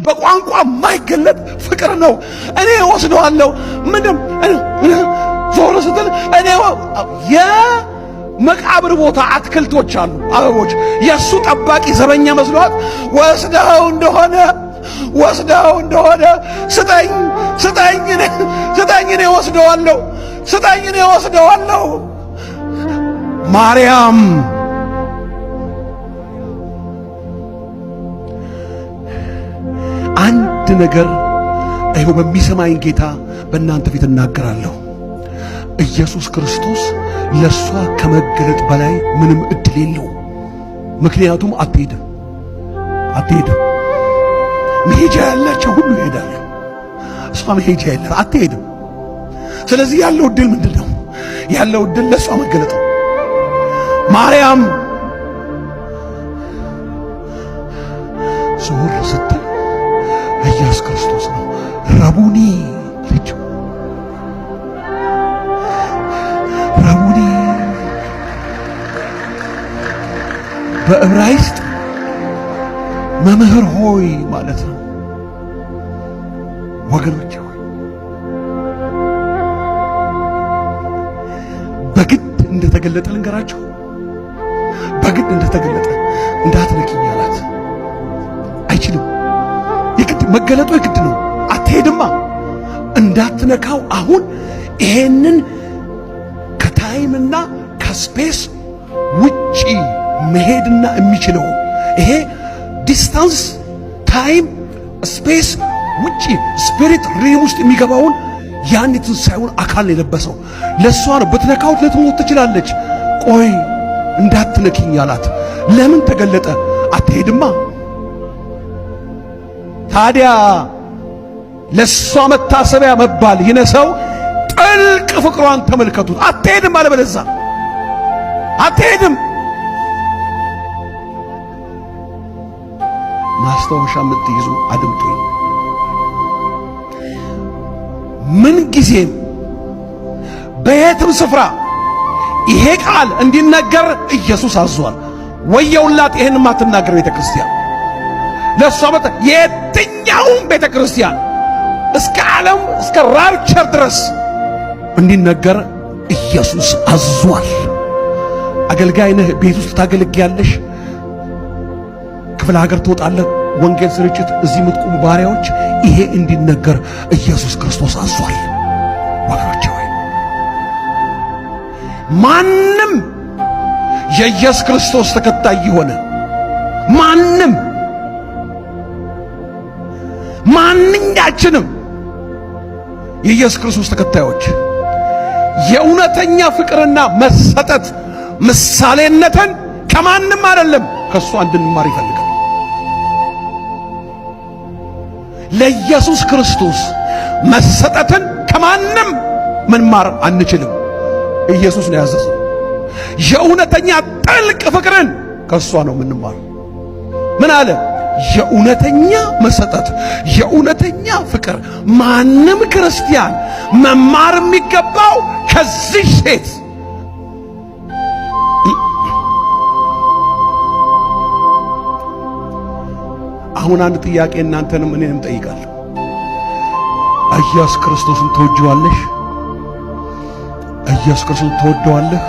በቋንቋ የማይገለጥ ፍቅር ነው። እኔ ወስደዋለሁ። ምንም ዞር ስትል እኔ የመቃብር ቦታ አትክልቶች አሉ፣ አበቦች የእሱ ጠባቂ ዘበኛ መስሏት ወስደው እንደሆነ ስጠኝ እኔ ወስደዋለሁ። ማርያም አንድ ነገር አይሁ በሚሰማኝ ጌታ በእናንተ ፊት እናገራለሁ። ኢየሱስ ክርስቶስ ለሷ ከመገለጥ በላይ ምንም እድል የለው። ምክንያቱም አትሄድም። መሄጃ ያላቸው ሁሉ ይሄዳሉ። እሷ መሄጃ የለም፣ አትሄድም። ስለዚህ ያለው እድል ምንድነው? ያለው እድል ለሷ መገለጥ ነው። ማርያም ዞር ስትል ኢየሱስ ክርስቶስ ነው። ረቡኒ ልጅው ረቡኒ በዕብራይስጥ መምህር ሆይ ማለት ነው። ወገኖች ሆይ በግድ እንደተገለጠ ልንገራችሁ። በግድ እንደተገለጠ እንዳትነኪኝ አላት። አይችልም። የግድ መገለጡ የግድ ነው። አትሄድማ። እንዳትነካው። አሁን ይሄንን ከታይምና ከስፔስ ውጪ መሄድና የሚችለው ይሄ ዲስታንስ ታይም ስፔስ ውጪ ስፒሪት ሪም ውስጥ የሚገባውን ያን የትንሣኤውን አካል የለበሰው ለሷ ነው። ብትነካው ልትሞት ትችላለች። ቆይ እንዳትነኪኝ አላት። ለምን ተገለጠ? አትሄድማ። ታዲያ ለሷ መታሰቢያ መባል ይነሰው ጥልቅ ፍቅሯን ተመልከቱት። አትሄድም አለበለዚያ አትሄድም። ማስታወሻ የምትይዙ አድምጡኝ። ምን ጊዜም በየትም ስፍራ ይሄ ቃል እንዲነገር ኢየሱስ አዟል። ወየውላት ይሄን ማትናገር ቤተክርስቲያን። ለሷ የትኛውም ቤተክርስቲያን እስከ ዓለም እስከ ራፕቸር ድረስ እንዲነገር ኢየሱስ አዟል። አገልጋይ ነህ፣ ቤት ውስጥ ታገለግያለሽ፣ ክፍለ ሀገር ትወጣለህ፣ ወንጌል ስርጭት፣ እዚህ የምትቆሙ ባሪያዎች ይሄ እንዲነገር ኢየሱስ ክርስቶስ አዟል። ወገኖቼ ሆይ ማንም የኢየሱስ ክርስቶስ ተከታይ የሆነ ማንኛችንም የኢየሱስ ክርስቶስ ተከታዮች የእውነተኛ ፍቅርና መሰጠት ምሳሌነትን ከማንም አይደለም ከሱ እንድንማር ይፈልጋል። ለኢየሱስ ክርስቶስ መሰጠትን ከማንም መማር አንችልም። ኢየሱስ ነው ያዘዘው። የእውነተኛ ጥልቅ ፍቅርን ከሷ ነው የምንማር። ምን አለ? የእውነተኛ መሰጠት፣ የእውነተኛ ፍቅር ማንም ክርስቲያን መማር የሚገባው ከዚህ ሴት አሁን አንድ ጥያቄ እናንተንም እኔንም ጠይቃለሁ። ኢየሱስ ክርስቶስን ትወጂዋለሽ? ኢየሱስ ክርስቶስን ትወደዋለህ?